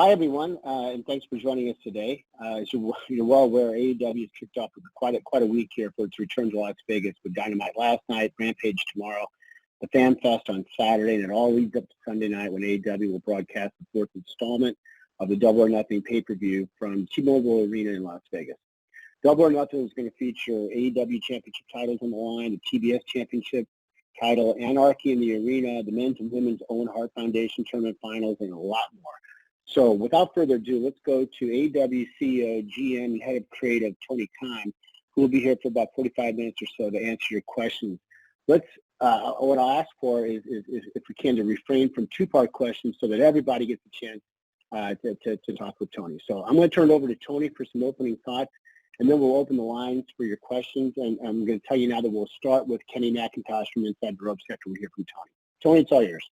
Hi, everyone, and thanks for joining us today. As you're well aware, AEW has kicked off with quite a week here for its return to Las Vegas with Dynamite last night, Rampage tomorrow, the Fan Fest on Saturday, and it all leads up to Sunday night when AEW will broadcast the fourth installment of the Double or Nothing pay-per-view from T-Mobile Arena in Las Vegas. Double or Nothing is going to feature AEW championship titles on the line, the TBS championship title, Anarchy in the Arena, the men's and women's Owen Hart Foundation tournament finals, and a lot more. So without further ado, let's go to AEW CEO, GM, and Head of Creative, Tony Khan, who will be here for about 45 minutes or so to answer your questions. What I'll ask for is if we can, to refrain from two-part questions so that everybody gets a chance to talk with Tony. So I'm going to turn it over to Tony for some opening thoughts, and then we'll open the lines for your questions. And I'm going to tell you now that we'll start with Kenny McIntosh from Inside the Ropes after we hear from Tony. Tony, it's all yours.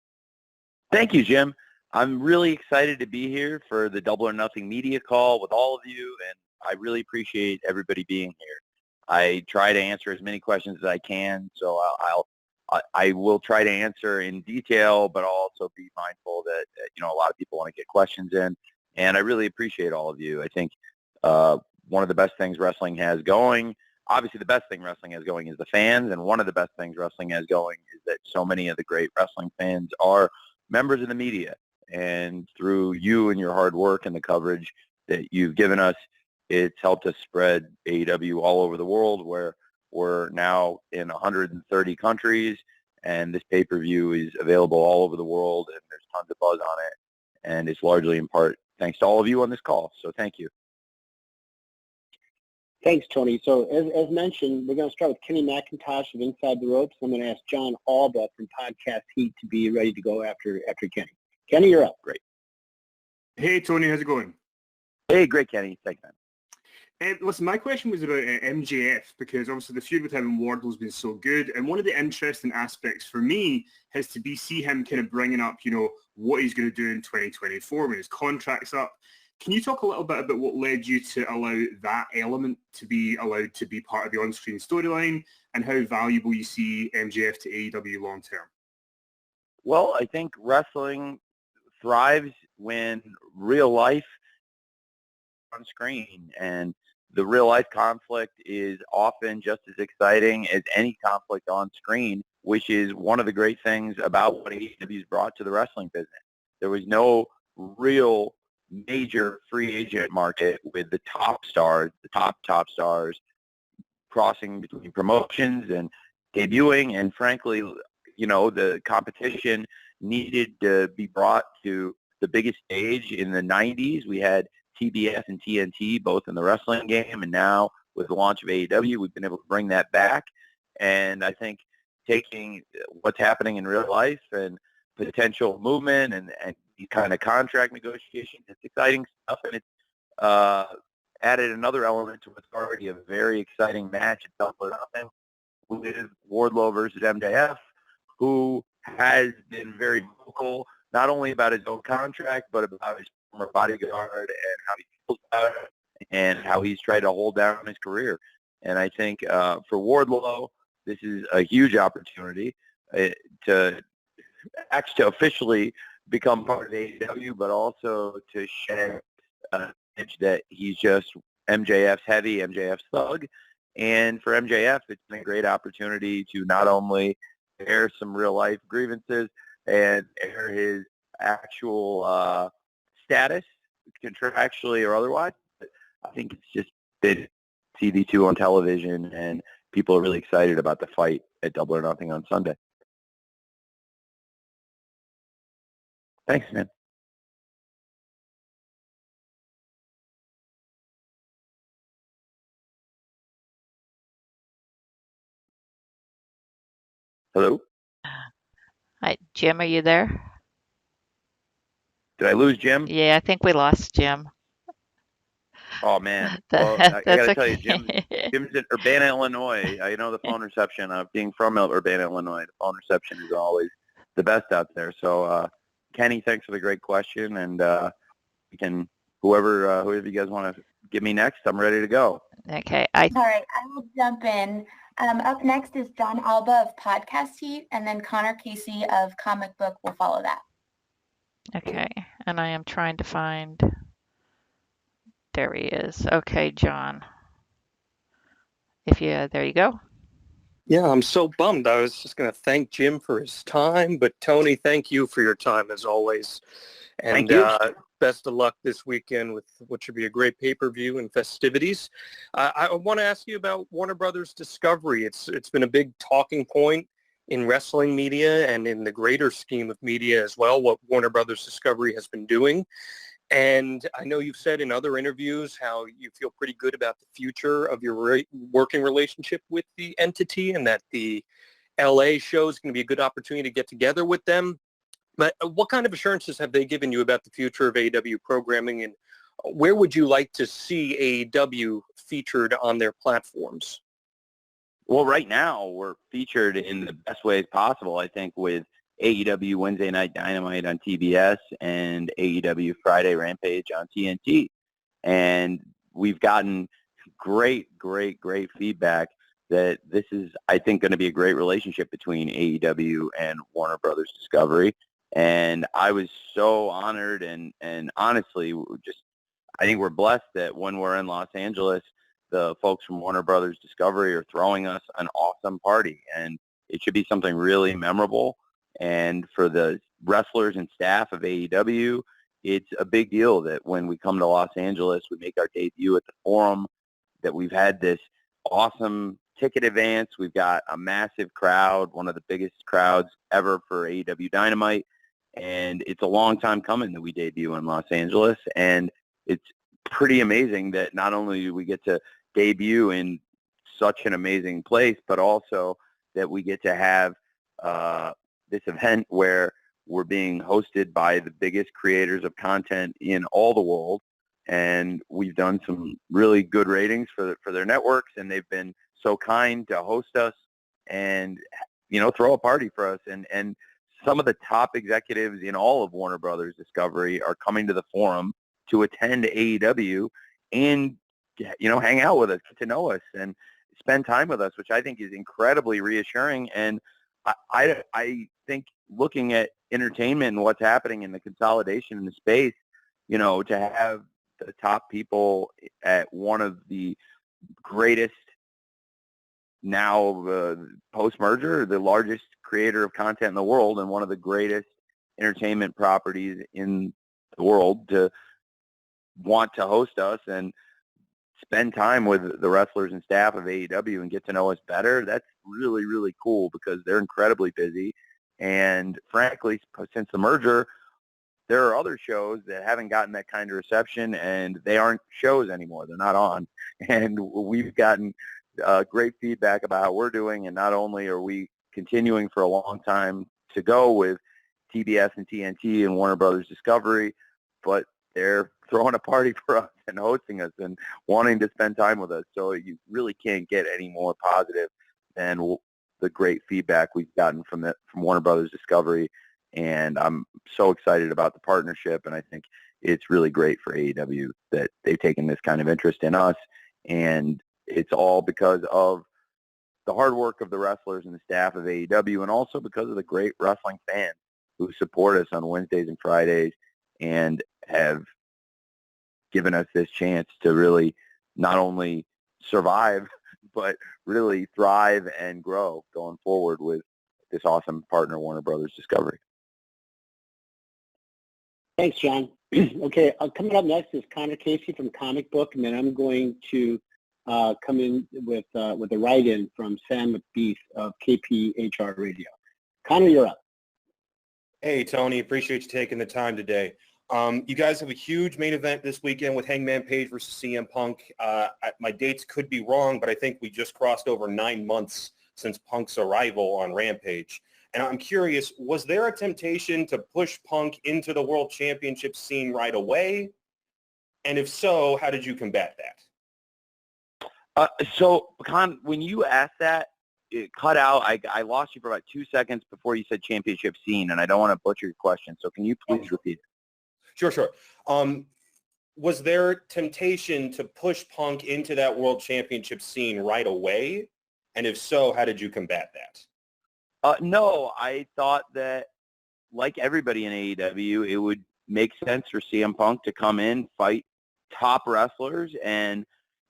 Thank you, Jim. I'm really excited to be here for the Double or Nothing media call with all of you, and I really appreciate everybody being here. I try to answer as many questions as I can, so I will try to answer in detail, but I'll also be mindful that a lot of people want to get questions in, and I really appreciate all of you. I think one of the best things wrestling has going, obviously the best thing wrestling has going is the fans, and one of the best things wrestling has going is that so many of the great wrestling fans are members of the media. And through you and your hard work and the coverage that you've given us, it's helped us spread AEW all over the world, where we're now in 130 countries, and this pay-per-view is available all over the world, and there's tons of buzz on it, and it's largely in part thanks to all of you on this call. So thank you. Thanks, Tony. So as mentioned, we're going to start with Kenny McIntosh of Inside the Ropes. I'm going to ask John Alba from Podcast Heat to be ready to go after Kenny. Kenny, you're up. Great. Hey, Tony, how's it going? Hey, great, Kenny. Thanks, man. Listen, my question was about MJF, because obviously the feud with him and Wardlow's been so good, and one of the interesting aspects for me has to be see him kind of bringing up, what he's going to do in 2024 when his contract's up. Can you talk a little bit about what led you to allow that element to be allowed to be part of the on-screen storyline, and how valuable you see MJF to AEW long-term? Well, I think wrestling thrives when real life on screen, and the real life conflict is often just as exciting as any conflict on screen, which is one of the great things about what AEW's brought to the wrestling business. There was no real major free agent market with the top stars, the top stars crossing between promotions and debuting, and frankly, the competition needed to be brought to the biggest stage. In the 90s, we had TBS and TNT both in the wrestling game, and now with the launch of AEW, we've been able to bring that back. And I think taking what's happening in real life and potential movement and these kind of contract negotiations, it's exciting stuff, and it's added another element to what's already a very exciting match at Double or Nothing with Wardlow versus MJF, who has been very vocal, not only about his own contract, but about his former bodyguard and how he feels about it and how he's tried to hold down his career. And I think for Wardlow, this is a huge opportunity to actually officially become part of AEW, but also to share an image that he's just MJF's heavy, MJF's thug. And for MJF, it's been a great opportunity to not only air some real-life grievances and air his actual status, contractually or otherwise. But I think it's just been TV2 on television, and people are really excited about the fight at Double or Nothing on Sunday. Thanks, man. Hello? Hi, Jim, are you there? Did I lose Jim? Yeah, I think we lost Jim. Oh, man. Well, I got to tell you, Jim's in Urbana, Illinois. I know the phone reception, being from Urbana, Illinois, the phone reception is always the best out there. So, Kenny, thanks for the great question. And we can, whoever you guys want to give me next, I'm ready to go. Okay. All right, I will jump in. Up next is John Alba of Podcast Heat, and then Connor Casey of Comic Book will follow that. Okay. And I am trying to find, there he is. Okay, John. There you go. Yeah, I'm so bummed. I was just going to thank Jim for his time, but Tony, thank you for your time as always. And Thank you. Best of luck this weekend with what should be a great pay-per-view and festivities. I want to ask you about Warner Brothers Discovery. It's been a big talking point in wrestling media and in the greater scheme of media as well, what Warner Brothers Discovery has been doing. And I know you've said in other interviews how you feel pretty good about the future of your working relationship with the entity and that the LA show is going to be a good opportunity to get together with them. But what kind of assurances have they given you about the future of AEW programming, and where would you like to see AEW featured on their platforms? Well, right now we're featured in the best ways possible, I think, with AEW Wednesday Night Dynamite on TBS and AEW Friday Rampage on TNT. And we've gotten great feedback that this is, I think, going to be a great relationship between AEW and Warner Brothers Discovery. And I was so honored and honestly, I think we're blessed that when we're in Los Angeles, the folks from Warner Brothers Discovery are throwing us an awesome party. And it should be something really memorable. And for the wrestlers and staff of AEW, it's a big deal that when we come to Los Angeles, we make our debut at the Forum, that we've had this awesome ticket advance. We've got a massive crowd, one of the biggest crowds ever for AEW Dynamite. And it's a long time coming that we debut in Los Angeles. And it's pretty amazing that not only do we get to debut in such an amazing place, but also that we get to have this event where we're being hosted by the biggest creators of content in all the world. And we've done some really good ratings for their networks, and they've been so kind to host us and, throw a party for us. And some of the top executives in all of Warner Brothers Discovery are coming to the Forum to attend AEW and, hang out with us, get to know us, and spend time with us, which I think is incredibly reassuring. And I think looking at entertainment and what's happening in the consolidation in the space, to have the top people at one of the greatest now post-merger, the largest creator of content in the world and one of the greatest entertainment properties in the world to want to host us and spend time with the wrestlers and staff of AEW and get to know us better, that's really, really cool because they're incredibly busy. And frankly, since the merger, there are other shows that haven't gotten that kind of reception, and they aren't shows anymore. They're not on. And we've gotten great feedback about how we're doing, and not only are we continuing for a long time to go with TBS and TNT and Warner Brothers Discovery, but they're throwing a party for us and hosting us and wanting to spend time with us. So you really can't get any more positive than the great feedback we've gotten from Warner Brothers Discovery. And I'm so excited about the partnership, and I think it's really great for AEW that they've taken this kind of interest in us. And it's all because of the hard work of the wrestlers and the staff of AEW, and also because of the great wrestling fans who support us on Wednesdays and Fridays and have given us this chance to really not only survive, but really thrive and grow going forward with this awesome partner, Warner Brothers Discovery. Thanks, John. Okay, coming up next is Connor Casey from Comic Book, and then I'm going to come in with a write-in from Sam McBeath of KPHR Radio. Connor, you're up. Hey, Tony. Appreciate you taking the time today. You guys have a huge main event this weekend with Hangman Page versus CM Punk. My dates could be wrong, but I think we just crossed over 9 months since Punk's arrival on Rampage. And I'm curious, was there a temptation to push Punk into the World Championship scene right away? And if so, how did you combat that? So, Con, when you asked that, it cut out. I lost you for about 2 seconds before you said championship scene, and I don't want to butcher your question. So can you please repeat it? Sure. Was there temptation to push Punk into that World Championship scene right away? And if so, how did you combat that? No, I thought that, like everybody in AEW, it would makes sense for CM Punk to come in, fight top wrestlers, and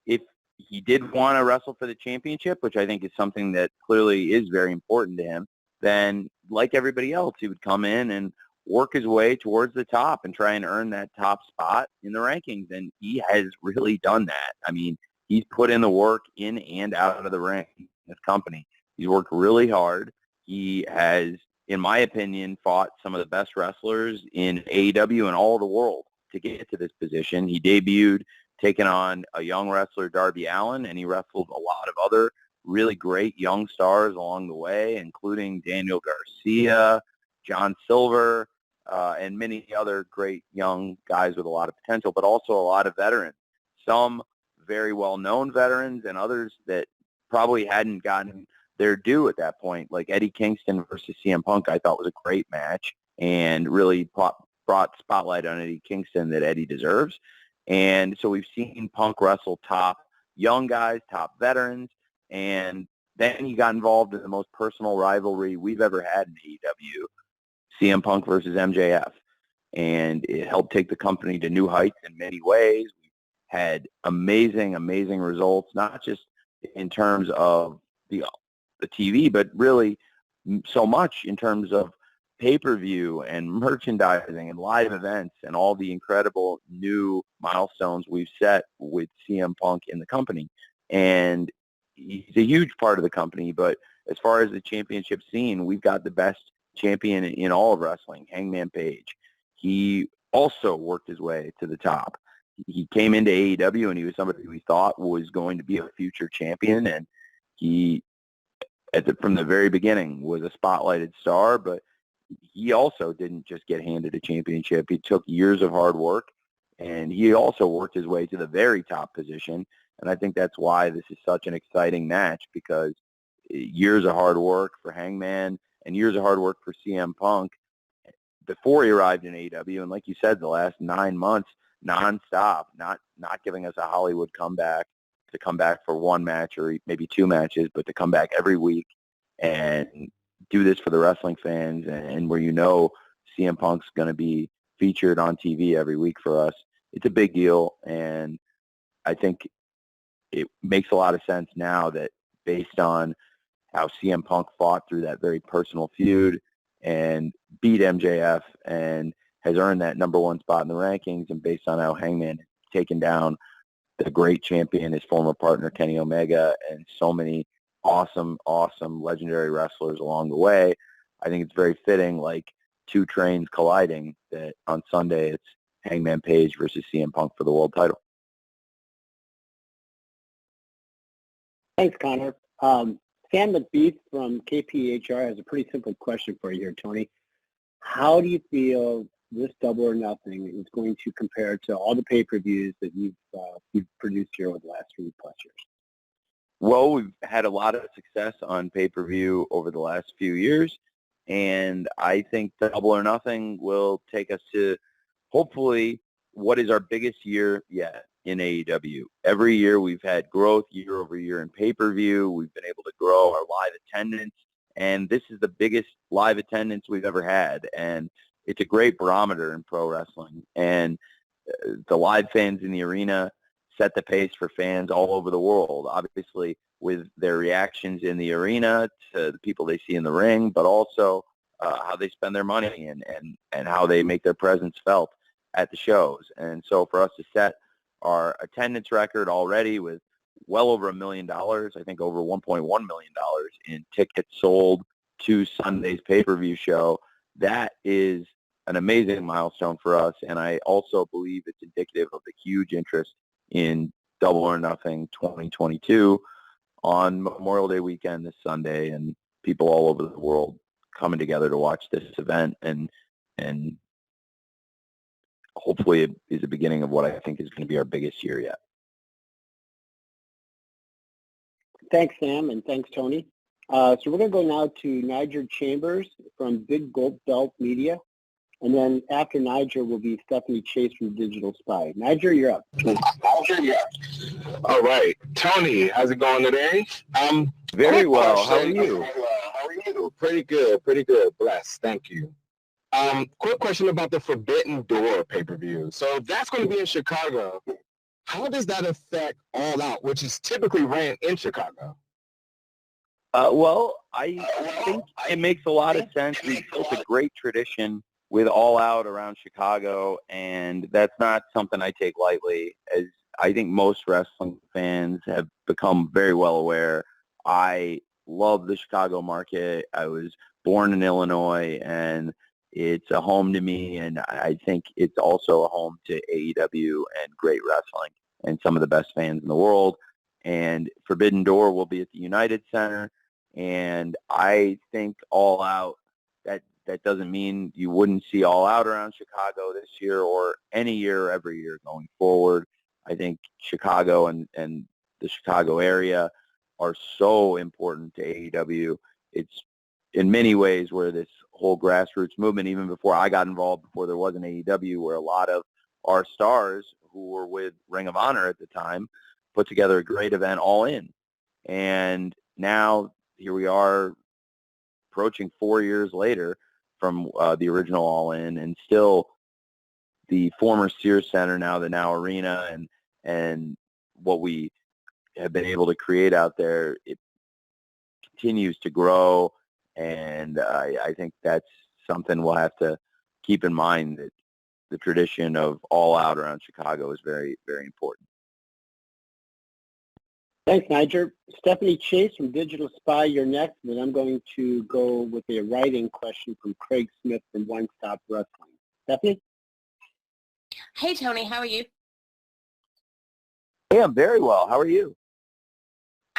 if he did want to wrestle for the championship, which I think is something that clearly is very important to him, then like everybody else, he would come in and work his way towards the top and try and earn that top spot in the rankings. And he has really done that. I mean, he's put in the work in and out of the ring in this company. He's worked really hard. He has, in my opinion, fought some of the best wrestlers in AEW and all the world to get to this position. He debuted taking on a young wrestler, Darby Allin, and he wrestled a lot of other really great young stars along the way, including Daniel Garcia, John Silver, and many other great young guys with a lot of potential, but also a lot of veterans. Some very well-known veterans and others that probably hadn't gotten their due at that point, like Eddie Kingston versus CM Punk, I thought was a great match and really brought spotlight on Eddie Kingston that Eddie deserves. And so we've seen Punk wrestle top young guys, top veterans, and then he got involved in the most personal rivalry we've ever had in AEW, CM Punk versus MJF. And it helped take the company to new heights in many ways. We had amazing, amazing results, not just in terms of the TV, but really so much in terms of pay-per-view and merchandising and live events and all the incredible new milestones we've set with CM Punk in the company. And he's a huge part of the company, but as far as the championship scene, we've got the best champion in all of wrestling, Hangman Page. He also worked his way to the top. He came into AEW and he was somebody we thought was going to be a future champion, and he, from the very beginning, was a spotlighted star, but he also didn't just get handed a championship. He took years of hard work, and he also worked his way to the very top position. And I think that's why this is such an exciting match, because years of hard work for Hangman and years of hard work for CM Punk before he arrived in AEW. And like you said, the last 9 months, nonstop, not giving us a Hollywood comeback, to come back for one match or maybe two matches, but to come back every week and do this for the wrestling fans, and where CM Punk's going to be featured on TV every week for us. It's a big deal, and I think it makes a lot of sense now that based on how CM Punk fought through that very personal feud and beat MJF and has earned that number one spot in the rankings, and based on how Hangman has taken down the great champion, his former partner Kenny Omega, and so many awesome legendary wrestlers along the way, I think it's very fitting, like two trains colliding, that on Sunday it's Hangman Page versus CM Punk for the world title. Thanks, Connor. Sam McBeath from KPHR has a pretty simple question for you here, Tony. How do you feel this Double or Nothing is going to compare to all the pay-per-views that you've produced here over the last 3+ years? Well, we've had a lot of success on pay-per-view over the last few years, and I think Double or Nothing will take us to, hopefully, what is our biggest year yet in AEW. Every year we've had growth year over year in pay-per-view. We've been able to grow our live attendance, and this is the biggest live attendance we've ever had, and it's a great barometer in pro wrestling. And the live fans in the arena set the pace for fans all over the world, obviously with their reactions in the arena to the people they see in the ring, but also how they spend their money and how they make their presence felt at the shows. And so for us to set our attendance record already with well over $1 million, I think over $1.1 million in tickets sold to Sunday's pay-per-view show, that is an amazing milestone for us. And I also believe it's indicative of the huge interest in Double or Nothing 2022 on Memorial Day weekend this Sunday, and people all over the world coming together to watch this event, and hopefully it is the beginning of what I think is going to be our biggest year yet. Thanks, Sam, and thanks, Tony. So we're going to go now to Niger Chambers from Big Gold Belt Media. And then after Niger will be Stephanie Chase from Digital Spy. Niger, you're up. All right. Tony, how's it going today? Very well. How are you? How are you? Pretty good. Blessed. Thank you. Quick question about the Forbidden Door pay-per-view. So that's going to be in Chicago. How does that affect All Out, which is typically ran in Chicago? Well, I think it makes a lot of sense. We've built a great tradition with All Out around Chicago, and that's not something I take lightly. As I think most wrestling fans have become very well aware, I love the Chicago market. I was born in Illinois, and it's a home to me, and I think it's also a home to AEW and great wrestling and some of the best fans in the world. And Forbidden Door will be at the United Center, and I think All Out, that doesn't mean you wouldn't see All Out around Chicago this year or any year, every year going forward. I think Chicago and the Chicago area are so important to AEW. It's in many ways where this whole grassroots movement, even before I got involved, before there was an AEW, where a lot of our stars who were with Ring of Honor at the time put together a great event, All In. And now here we are approaching 4 years later from the original All In, and still the former Sears Center, now the Now Arena, and what we have been able to create out there, it continues to grow. And I think that's something we'll have to keep in mind, that the tradition of All Out around Chicago is very, very important. Thanks, Niger. Stephanie Chase from Digital Spy, you're next, and then I'm going to go with a writing question from Craig Smith from One Stop Wrestling. Stephanie? Hey, Tony, how are you? Hey, I'm very well. How are you?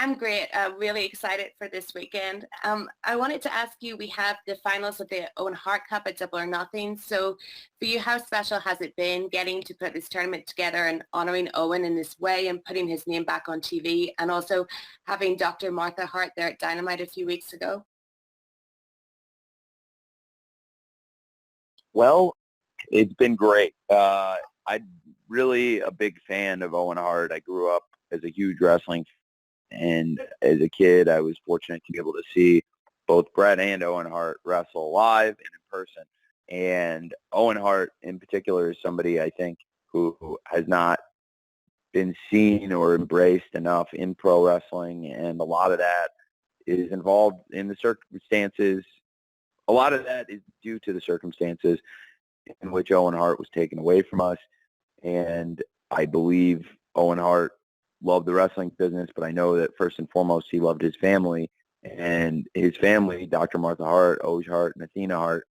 I'm great. Really excited for this weekend. I wanted to ask you, we have the finals of the Owen Hart Cup at Double or Nothing. So for you, how special has it been getting to put this tournament together and honoring Owen in this way and putting his name back on TV, and also having Dr. Martha Hart there at Dynamite a few weeks ago? Well, it's been great. I'm really a big fan of Owen Hart. I grew up as a huge wrestling fan. And as a kid, I was fortunate to be able to see both Bret and Owen Hart wrestle live and in person. And Owen Hart in particular is somebody, I think, who has not been seen or embraced enough in pro wrestling. And a lot of that is involved in the circumstances. A lot of that is due to the circumstances in which Owen Hart was taken away from us. And I believe Owen Hart loved the wrestling business, but I know that first and foremost he loved his family. And his family, Dr. Martha Hart, Oj Hart, and Athena Hart,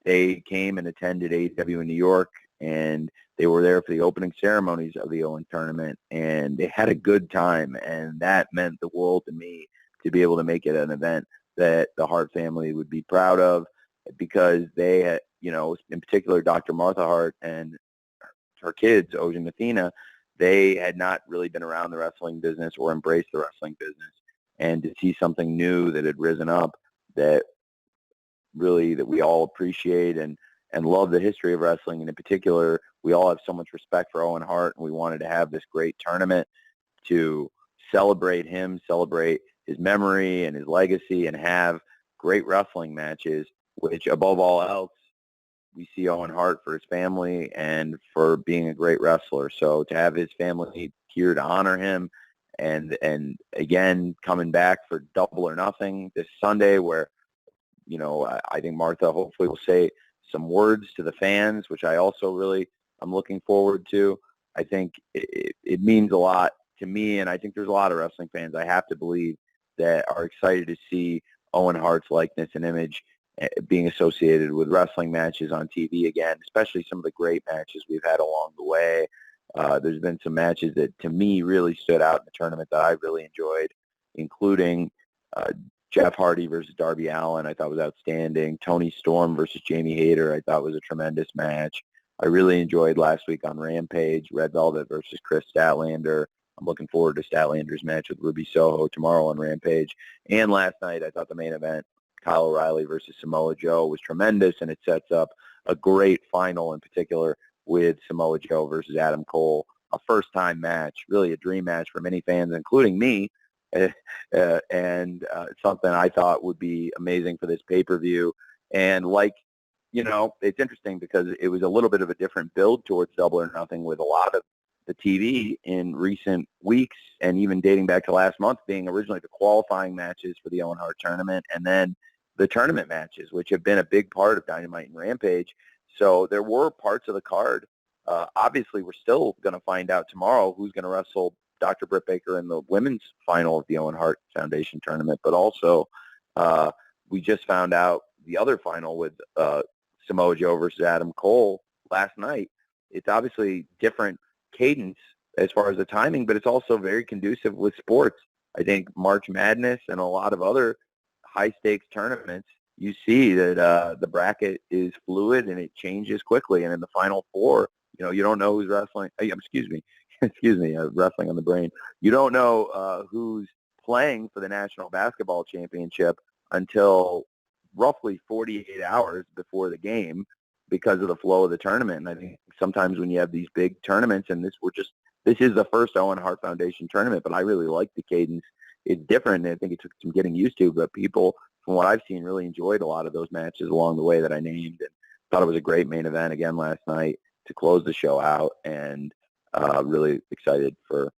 they came and attended AEW in New York, and they were there for the opening ceremonies of the Owen tournament, and they had a good time, and that meant the world to me to be able to make it an event that the Hart family would be proud of, because they had, in particular Dr. Martha Hart and her kids, Oj and Athena, they had not really been around the wrestling business or embraced the wrestling business. And to see something new that had risen up that we all appreciate and love the history of wrestling. And in particular, we all have so much respect for Owen Hart, and we wanted to have this great tournament to celebrate him, celebrate his memory and his legacy, and have great wrestling matches, which above all else, we see Owen Hart for his family and for being a great wrestler. So to have his family here to honor him, and again coming back for Double or Nothing this Sunday, where I think Martha hopefully will say some words to the fans, which I also really I'm looking forward to. I think it means a lot to me, and I think there's a lot of wrestling fans, I have to believe, that are excited to see Owen Hart's likeness and image being associated with wrestling matches on TV again, especially some of the great matches we've had along the way. There's been some matches that, to me, really stood out in the tournament that I really enjoyed, including Jeff Hardy versus Darby Allin, I thought was outstanding. Tony Storm versus Jamie Hayter, I thought was a tremendous match. I really enjoyed last week on Rampage, Red Velvet versus Chris Statlander. I'm looking forward to Statlander's match with Ruby Soho tomorrow on Rampage. And last night, I thought the main event, Kyle O'Reilly versus Samoa Joe, was tremendous, and it sets up a great final, in particular with Samoa Joe versus Adam Cole, a first-time match, really a dream match for many fans, including me, and something I thought would be amazing for this pay-per-view. And like it's interesting because it was a little bit of a different build towards Double or Nothing with a lot of the TV in recent weeks and even dating back to last month being originally the qualifying matches for the Owen Hart tournament and then the tournament matches, which have been a big part of Dynamite and Rampage. So there were parts of the card. Obviously, we're still going to find out tomorrow who's going to wrestle Dr. Britt Baker in the women's final of the Owen Hart Foundation tournament, but also we just found out the other final with Samoa Joe versus Adam Cole last night. It's obviously different cadence as far as the timing, but it's also very conducive with sports. I think March Madness and a lot of other high-stakes tournaments, you see that the bracket is fluid and it changes quickly. And in the Final Four, you don't know who's wrestling. Excuse me, wrestling on the brain. You don't know who's playing for the National Basketball Championship until roughly 48 hours before the game because of the flow of the tournament. And I think sometimes when you have these big tournaments, and this is the first Owen Hart Foundation tournament, but I really like the cadence. It's different, and I think it took some getting used to, but people, from what I've seen, really enjoyed a lot of those matches along the way that I named, and thought it was a great main event again last night to close the show out, and really excited for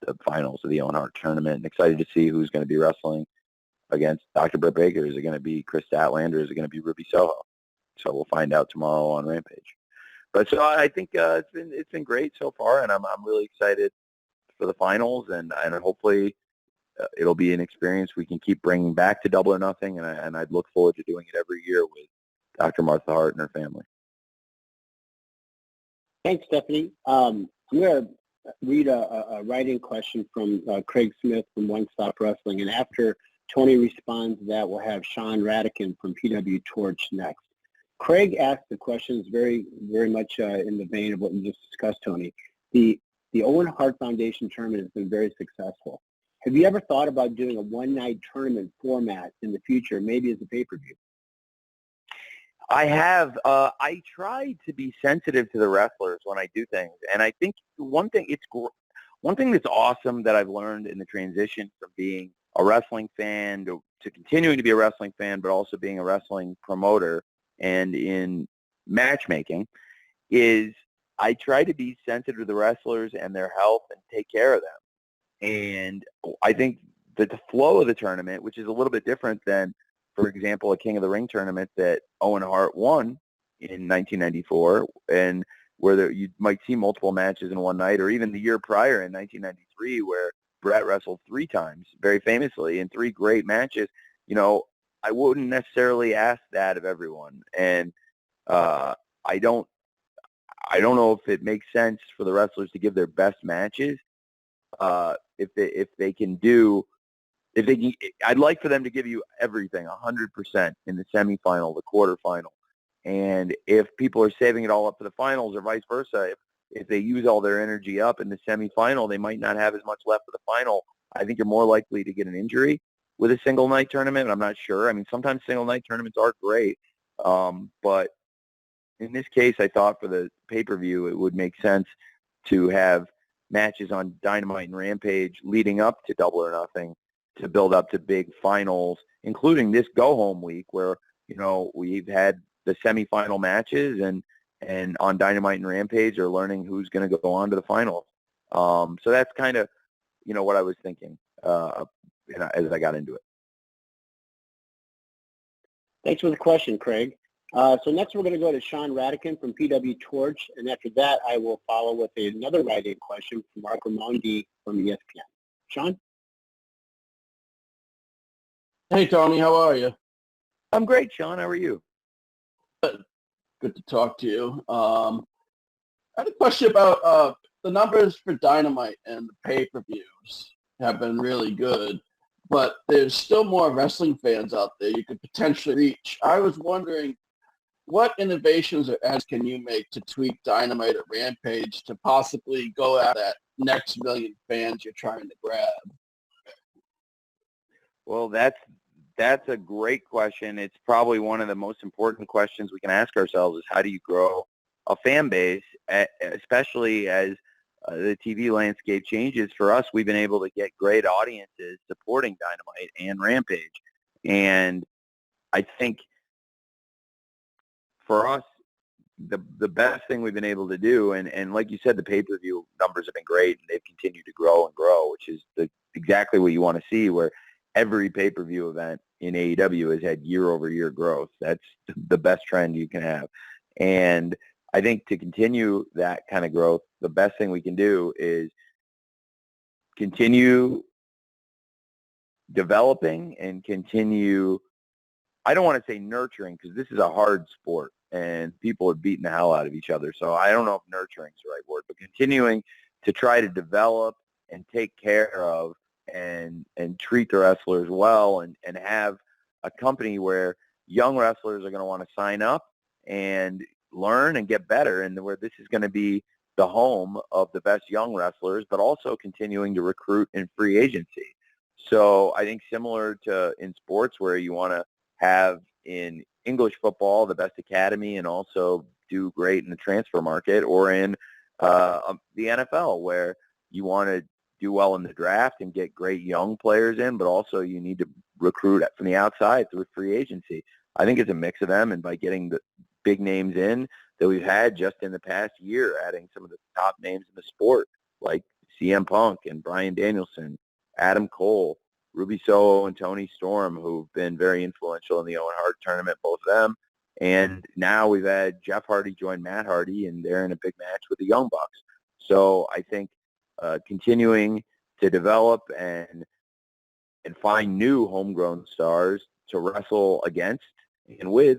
the finals of the Owen Hart tournament, and excited to see who's going to be wrestling against Dr. Britt Baker. Is it going to be Chris Statlander? Is it going to be Ruby Soho? So we'll find out tomorrow on Rampage. But so I think it's been great so far, and I'm really excited for the finals, and hopefully it'll be an experience we can keep bringing back to Double or Nothing, and I'd look forward to doing it every year with Dr. Martha Hart and her family. Thanks, Stephanie. I'm going to read a writing question from Craig Smith from One Stop Wrestling, and after Tony responds to that, we'll have Sean Radican from PW Torch next. Craig asked the questions very, very much in the vein of what you just discussed, Tony. The Owen Hart Foundation tournament has been very successful. Have you ever thought about doing a one-night tournament format in the future, maybe as a pay-per-view? I have. I try to be sensitive to the wrestlers when I do things, and I think one thing that's awesome that I've learned in the transition from being a wrestling fan to continuing to be a wrestling fan, but also being a wrestling promoter and in matchmaking, is I try to be sensitive to the wrestlers and their health and take care of them. And I think that the flow of the tournament, which is a little bit different than, for example, a King of the Ring tournament that Owen Hart won in 1994, and where you might see multiple matches in one night, or even the year prior in 1993 where Brett wrestled 3 times, very famously, in 3 great matches. I wouldn't necessarily ask that of everyone. And I don't know if it makes sense for the wrestlers to give their best matches. If they can, I'd like for them to give you everything, 100% in the semifinal, the quarterfinal. And if people are saving it all up for the finals or vice versa, if they use all their energy up in the semifinal, they might not have as much left for the final. I think you're more likely to get an injury with a single night tournament. I'm not sure. I mean, sometimes single night tournaments are great. But in this case, I thought for the pay-per-view, it would make sense to have matches on Dynamite and Rampage leading up to Double or Nothing to build up to big finals, including this go-home week where, we've had the semifinal matches and on Dynamite and Rampage are learning who's going to go on to the finals. So that's kind of, what I was thinking as I got into it. Thanks for the question, Craig. So next we're going to go to Sean Radican from PW Torch, and after that I will follow with another writing question from Mark Ramondi from ESPN. Sean? Hey, Tony, how are you? I'm great, Sean. How are you? Good to talk to you. I had a question about the numbers for Dynamite and the pay-per-views have been really good, but there's still more wrestling fans out there you could potentially reach. I was wondering, what innovations or ads can you make to tweak Dynamite or Rampage to possibly go at that next million fans you're trying to grab? Well, that's a great question. It's probably one of the most important questions we can ask ourselves is how do you grow a fan base, especially as the TV landscape changes. For us, we've been able to get great audiences supporting Dynamite and Rampage. And I think for us, the best thing we've been able to do, and like you said, the pay-per-view numbers have been great, and they've continued to grow and grow, which is exactly what you want to see, where every pay-per-view event in AEW has had year-over-year growth. That's the best trend you can have. And I think to continue that kind of growth, the best thing we can do is continue developing and continue, I don't want to say nurturing, because this is a hard sport and people are beating the hell out of each other. So I don't know if nurturing is the right word, but continuing to try to develop and take care of and treat the wrestlers well, and have a company where young wrestlers are going to want to sign up and learn and get better, and where this is going to be the home of the best young wrestlers, but also continuing to recruit in free agency. So I think similar to in sports, where you want to have in English football the best academy and also do great in the transfer market, or in the NFL, where you want to do well in the draft and get great young players in, but also you need to recruit from the outside through free agency. I think it's a mix of them, and by getting the big names in that we've had just in the past year, adding some of the top names in the sport, like CM Punk and Bryan Danielson, Adam Cole, Ruby Soho and Tony Storm, who've been very influential in the Owen Hart tournament, both of them. And now we've had Jeff Hardy join Matt Hardy, and they're in a big match with the Young Bucks. So I think continuing to develop and find new homegrown stars to wrestle against and with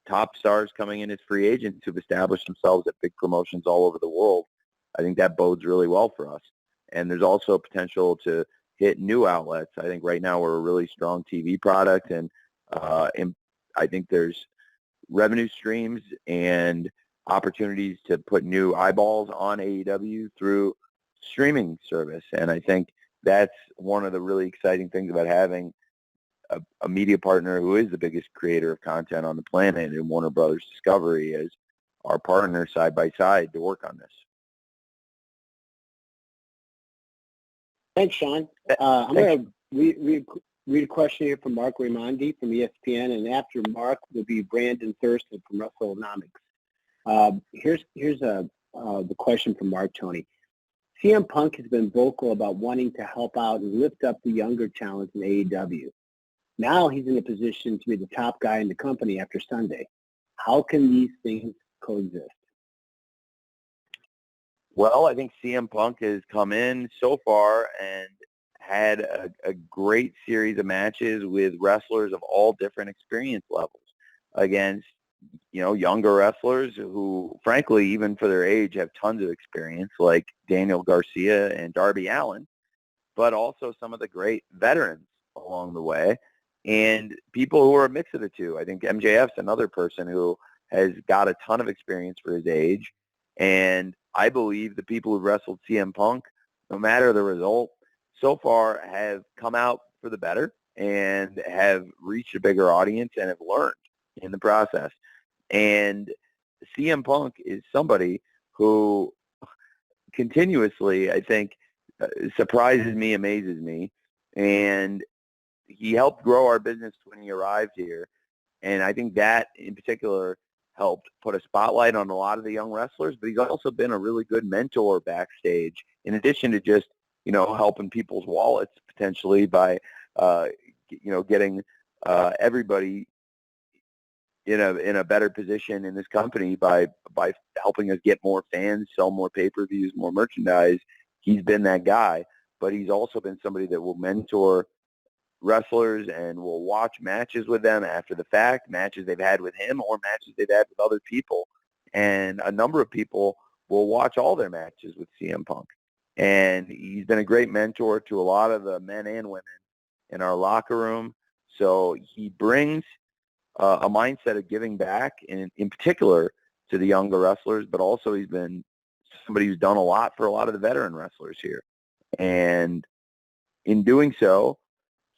top stars coming in as free agents who've established themselves at big promotions all over the world, I think that bodes really well for us. And there's also potential to hit new outlets. I think right now we're a really strong TV product, and I think there's revenue streams and opportunities to put new eyeballs on AEW through streaming service. And I think that's one of the really exciting things about having a media partner who is the biggest creator of content on the planet in Warner Brothers Discovery as our partner side by side to work on this. Thanks, Sean. I'm going to read a question here from Mark Raimondi from ESPN, and after Mark will be Brandon Thurston from WrestleNomics. Here's the question from Mark, Tony. CM Punk has been vocal about wanting to help out and lift up the younger talent in AEW. Now he's in a position to be the top guy in the company after Sunday. How can these things coexist? Well, I think CM Punk has come in so far and had a great series of matches with wrestlers of all different experience levels against, younger wrestlers who, frankly, even for their age, have tons of experience, like Daniel Garcia and Darby Allin, but also some of the great veterans along the way, and people who are a mix of the two. I think MJF's another person who has got a ton of experience for his age, and I believe the people who wrestled CM Punk, no matter the result, so far have come out for the better and have reached a bigger audience and have learned in the process. And CM Punk is somebody who continuously, I think, surprises me, amazes me, and he helped grow our business when he arrived here. And I think that, in particular, helped put a spotlight on a lot of the young wrestlers, but he's also been a really good mentor backstage, in addition to just, helping people's wallets potentially by, getting everybody in a better position in this company by helping us get more fans, sell more pay-per-views, more merchandise. He's been that guy, but he's also been somebody that will mentor wrestlers and will watch matches with them after the fact, matches they've had with him or matches they've had with other people. And a number of people will watch all their matches with CM Punk. And he's been a great mentor to a lot of the men and women in our locker room. So he brings a mindset of giving back, in particular to the younger wrestlers, but also he's been somebody who's done a lot for a lot of the veteran wrestlers here. And in doing so,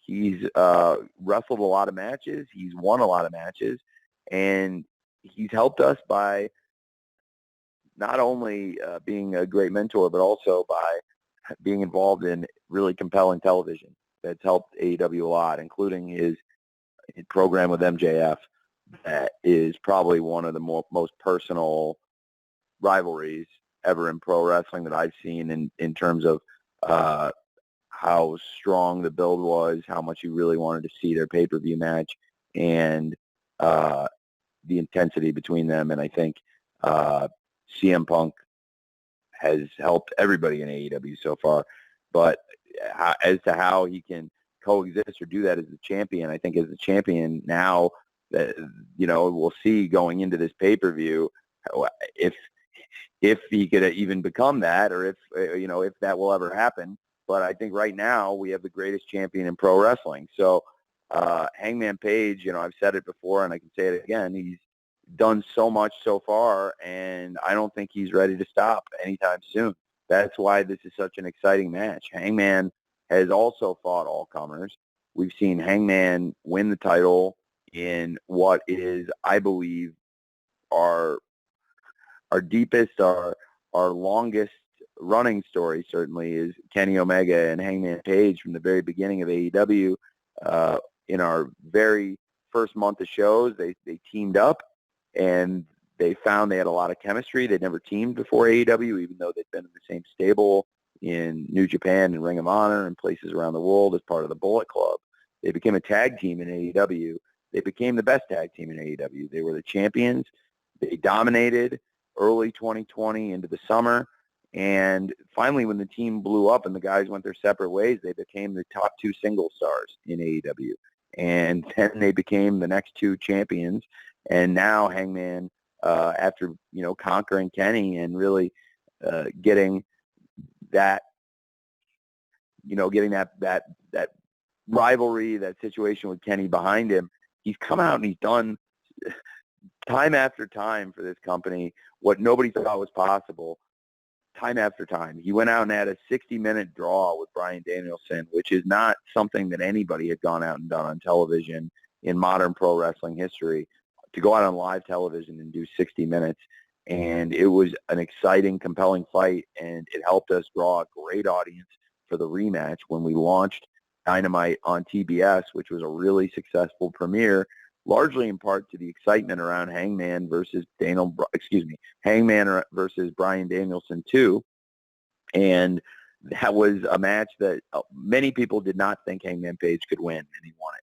he's wrestled a lot of matches. He's won a lot of matches. And he's helped us by not only being a great mentor, but also by being involved in really compelling television that's helped AEW a lot, including his program with MJF. that is probably one of the most personal rivalries ever in pro wrestling that I've seen in terms of how strong the build was, how much you really wanted to see their pay-per-view match, and the intensity between them. And I think CM Punk has helped everybody in AEW so far. But as to how he can coexist or do that as the champion, I think as the champion now, that we'll see going into this pay-per-view if he could even become that, or if that will ever happen. But I think right now we have the greatest champion in pro wrestling. So Hangman Page, I've said it before and I can say it again, he's done so much so far, and I don't think he's ready to stop anytime soon. That's why this is such an exciting match. Hangman has also fought all comers. We've seen Hangman win the title in what is, I believe, our deepest, our longest running story certainly is Kenny Omega and Hangman Page from the very beginning of AEW. In our very first month of shows, they teamed up, and they found they had a lot of chemistry. They'd never teamed before AEW, even though they'd been in the same stable in New Japan and Ring of Honor and places around the world as part of the Bullet Club. They became a tag team in AEW. They became the best tag team in AEW. They were the champions. They dominated early 2020 into the summer. And finally, when the team blew up and the guys went their separate ways, they became the top two single stars in AEW. And then they became the next two champions. And now Hangman, after, conquering Kenny and really getting that, that rivalry, that situation with Kenny behind him, he's come out and he's done time after time for this company what nobody thought was possible. Time after time. He went out and had a 60-minute draw with Bryan Danielson, which is not something that anybody had gone out and done on television in modern pro wrestling history, to go out on live television and do 60 minutes. And it was an exciting, compelling fight, and it helped us draw a great audience for the rematch when we launched Dynamite on TBS, which was a really successful premiere, largely in part to the excitement around Hangman versus Bryan Danielson 2. And that was a match that many people did not think Hangman Page could win, and he won it.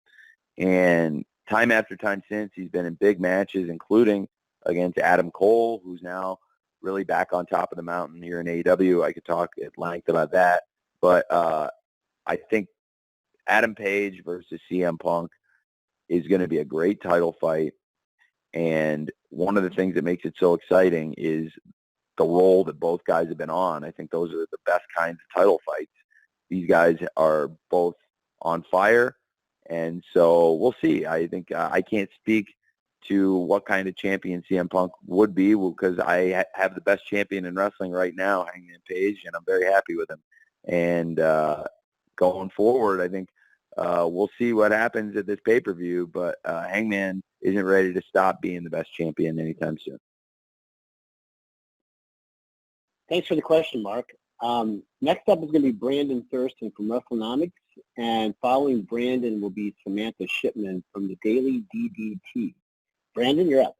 And time after time since, he's been in big matches, including against Adam Cole, who's now really back on top of the mountain here in AEW. I could talk at length about that. But I think Adam Page versus CM Punk is going to be a great title fight. And one of the things that makes it so exciting is the role that both guys have been on. I think those are the best kinds of title fights. These guys are both on fire. And so we'll see. I think I can't speak to what kind of champion CM Punk would be, because I have the best champion in wrestling right now, Hangman Page, and I'm very happy with him. And going forward, I think we'll see what happens at this pay-per-view, but Hangman isn't ready to stop being the best champion anytime soon. Thanks for the question, Mark. Next up is going to be Brandon Thurston from WrestleNomics, and following Brandon will be Samantha Shipman from the Daily DDT. Brandon, you're up.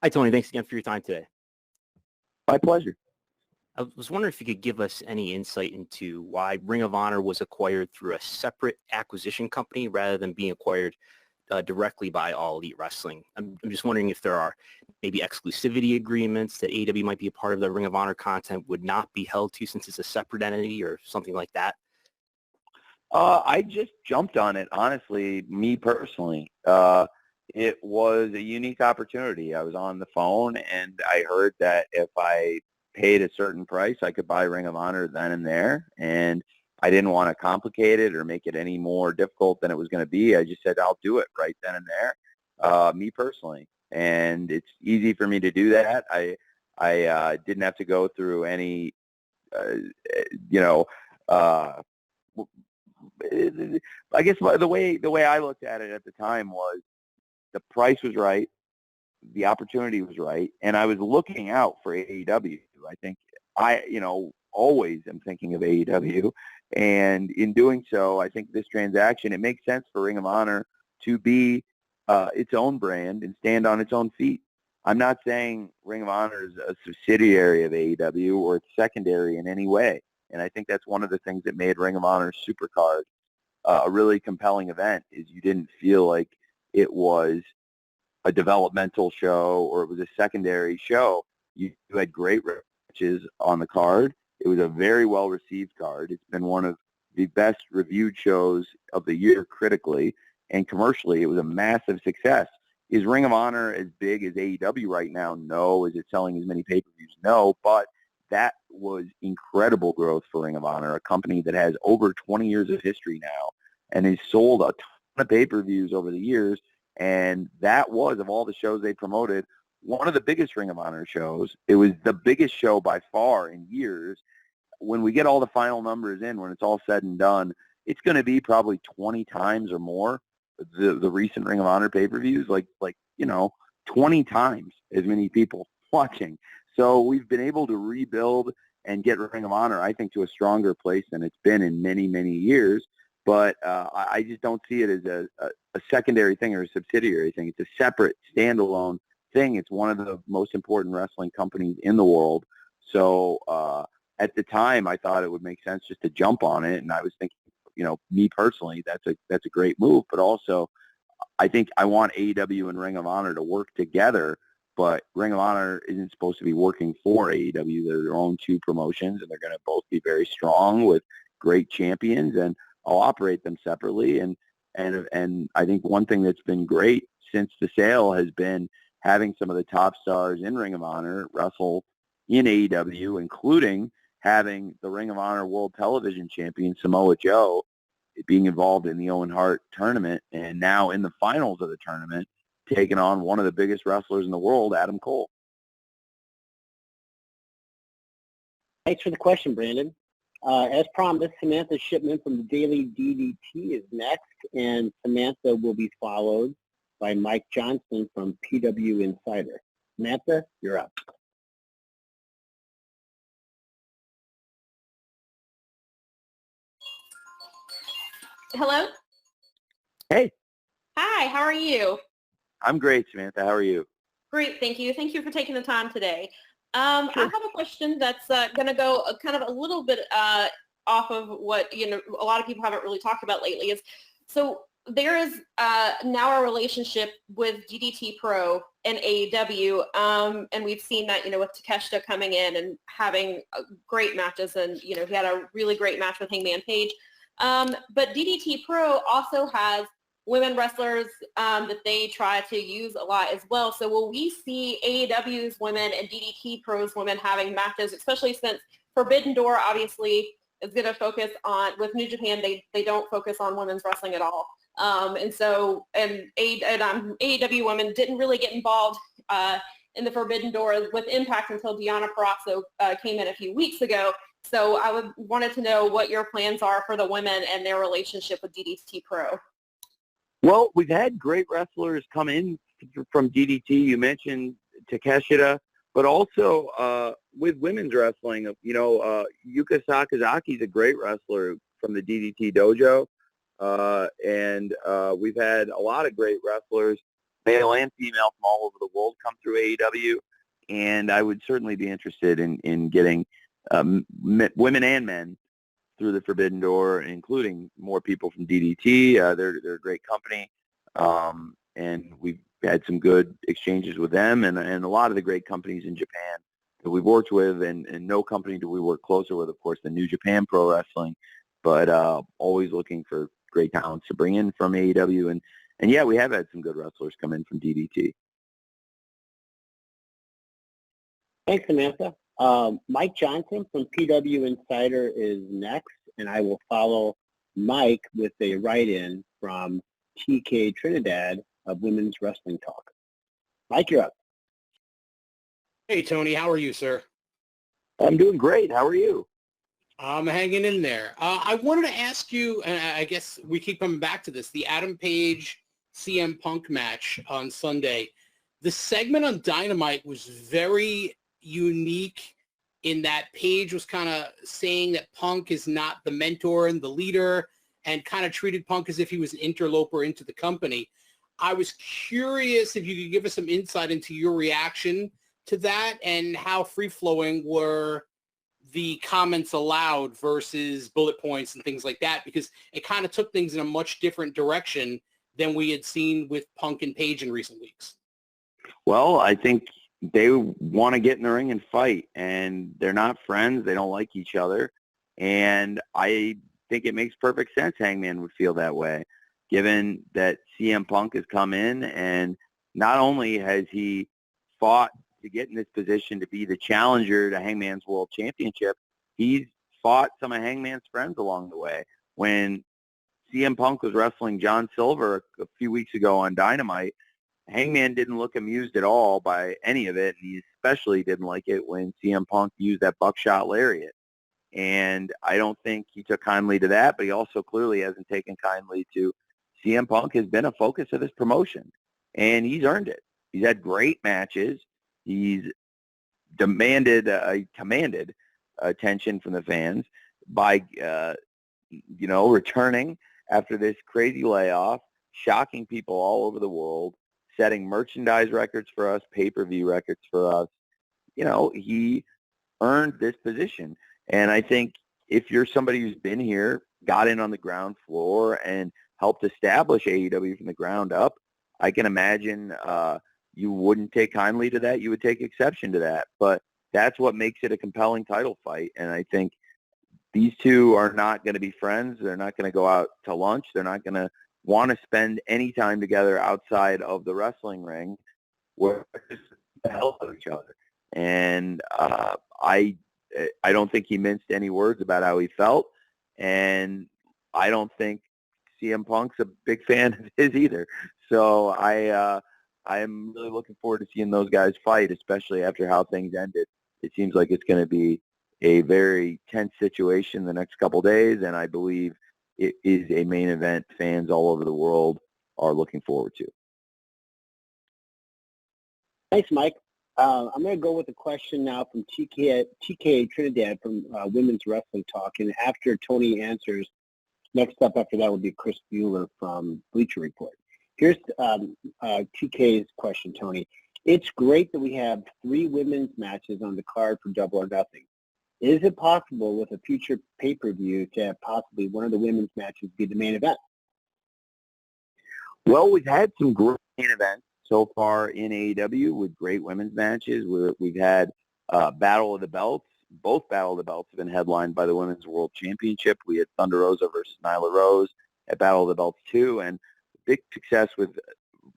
Hi, Tony. Thanks again for your time today. My pleasure. I was wondering if you could give us any insight into why Ring of Honor was acquired through a separate acquisition company rather than being acquired directly by All Elite Wrestling. I'm just wondering if there are maybe exclusivity agreements that AEW might be a part of the Ring of Honor content would not be held to since it's a separate entity or something like that. I just jumped on it, honestly, me personally. It was a unique opportunity. I was on the phone, and I heard that if I paid a certain price, I could buy Ring of Honor then and there. And I didn't want to complicate it or make it any more difficult than it was going to be. I just said, I'll do it right then and there, me personally. And it's easy for me to do that. I didn't have to go through any, I guess the way I looked at it at the time was the price was right, the opportunity was right, and I was looking out for AEW. I think I always am thinking of AEW, and in doing so, I think this transaction, it makes sense for Ring of Honor to be its own brand and stand on its own feet. I'm not saying Ring of Honor is a subsidiary of AEW or it's secondary in any way. And I think that's one of the things that made Ring of Honor Supercard a really compelling event, is you didn't feel like it was a developmental show or it was a secondary show. You had great matches on the card. It was a very well-received card. It's been one of the best reviewed shows of the year critically, and commercially it was a massive success. Is Ring of Honor as big as AEW right now? No. Is it selling as many pay-per-views? No. But that was incredible growth for Ring of Honor, a company that has over 20 years of history now and has sold a ton of pay-per-views over the years. And that was, of all the shows they promoted, one of the biggest Ring of Honor shows. It was the biggest show by far in years. When we get all the final numbers in, when it's all said and done, it's going to be probably 20 times or more the recent Ring of Honor pay-per-views, like 20 times as many people watching. So we've been able to rebuild and get Ring of Honor, I think, to a stronger place than it's been in many, many years. But I just don't see it as a secondary thing or a subsidiary thing. It's a separate, standalone thing. It's one of the most important wrestling companies in the world. So at the time, I thought it would make sense just to jump on it. And I was thinking, me personally, that's a great move. But also, I think I want AEW and Ring of Honor to work together. But Ring of Honor isn't supposed to be working for AEW. They're their own two promotions, and they're going to both be very strong with great champions. And I'll operate them separately. And I think one thing that's been great since the sale has been having some of the top stars in Ring of Honor wrestle in AEW, including having the Ring of Honor World Television Champion Samoa Joe being involved in the Owen Hart tournament, and now in the finals of the tournament, taking on one of the biggest wrestlers in the world, Adam Cole. Thanks for the question, Brandon. As promised, Samantha Shipman from the Daily DDT is next, and Samantha will be followed by Mike Johnson from PW Insider. Samantha, you're up. Hello? Hey. Hi, how are you? I'm great, Samantha. How are you? Great, thank you. Thank you for taking the time today. I have a question that's going to go kind of a little bit off of what a lot of people haven't really talked about lately. Is so there is now a relationship with DDT Pro and AEW, and we've seen that with Takeshita coming in and having great matches, and he had a really great match with Hangman Page. But DDT Pro also has women wrestlers that they try to use a lot as well. So will we see AEW's women and DDT Pro's women having matches, especially since Forbidden Door obviously is going to focus on, with New Japan, they don't focus on women's wrestling at all. And AEW women didn't really get involved in the Forbidden Door with Impact until Deonna Purrazzo came in a few weeks ago. So I wanted to know what your plans are for the women and their relationship with DDT Pro. Well, we've had great wrestlers come in from DDT. You mentioned Takeshita, but also with women's wrestling, Yuka Sakazaki is a great wrestler from the DDT dojo. And we've had a lot of great wrestlers, male and female, from all over the world come through AEW. And I would certainly be interested in getting women and men through the Forbidden Door, including more people from DDT. They're a great company, and we've had some good exchanges with them and a lot of the great companies in Japan that we've worked with, and no company do we work closer with, of course, than New Japan Pro Wrestling, but always looking for great talents to bring in from AEW. And yeah, we have had some good wrestlers come in from DDT. Thanks, Samantha. Mike Johnson from PW Insider is next, and I will follow Mike with a write-in from TK Trinidad of Women's Wrestling Talk. Mike, you're up. Hey, Tony. How are you, sir? I'm doing great. How are you? I'm hanging in there. I wanted to ask you, and I guess we keep coming back to this, the Adam Page CM Punk match on Sunday. The segment on Dynamite was very unique in that Page was kind of saying that Punk is not the mentor and the leader, and kind of treated Punk as if he was an interloper into the company. I was curious if you could give us some insight into your reaction to that and how free-flowing were the comments allowed versus bullet points and things like that, because it kind of took things in a much different direction than we had seen with Punk and Page in recent weeks. Well, I think they want to get in the ring and fight, and they're not friends. They don't like each other, and I think it makes perfect sense Hangman would feel that way, given that CM Punk has come in, and not only has he fought to get in this position to be the challenger to Hangman's World Championship, he's fought some of Hangman's friends along the way. When CM Punk was wrestling John Silver a few weeks ago on Dynamite, Hangman didn't look amused at all by any of it, and he especially didn't like it when CM Punk used that buckshot lariat. And I don't think he took kindly to that, but he also clearly hasn't taken kindly to CM Punk has been a focus of this promotion, and he's earned it. He's had great matches. He's commanded attention from the fans by, returning after this crazy layoff, shocking people all over the world, setting merchandise records for us, pay-per-view records for us. He earned this position. And I think if you're somebody who's been here, got in on the ground floor, and helped establish AEW from the ground up, I can imagine you wouldn't take kindly to that. You would take exception to that. But that's what makes it a compelling title fight. And I think these two are not going to be friends. They're not going to go out to lunch. They're not going to want to spend any time together outside of the wrestling ring where they're just the hell out of each other. And I don't think he minced any words about how he felt. And I don't think CM Punk's a big fan of his either. So I'm really looking forward to seeing those guys fight, especially after how things ended. It seems like it's going to be a very tense situation the next couple days, and I believe it is a main event fans all over the world are looking forward to. Thanks, Mike. I'm going to go with a question now from TK Trinidad from Women's Wrestling Talk, and after Tony answers, next up after that will be Chris Bueller from Bleacher Report. Here's TK's question, Tony. It's great that we have 3 women's matches on the card for Double or Nothing. Is it possible with a future pay-per-view to have possibly one of the women's matches be the main event? Well, we've had some great main events so far in AEW with great women's matches. We've had Battle of the Belts. Both Battle of the Belts have been headlined by the Women's World Championship. We had Thunder Rosa versus Nyla Rose at Battle of the Belts 2, and big success with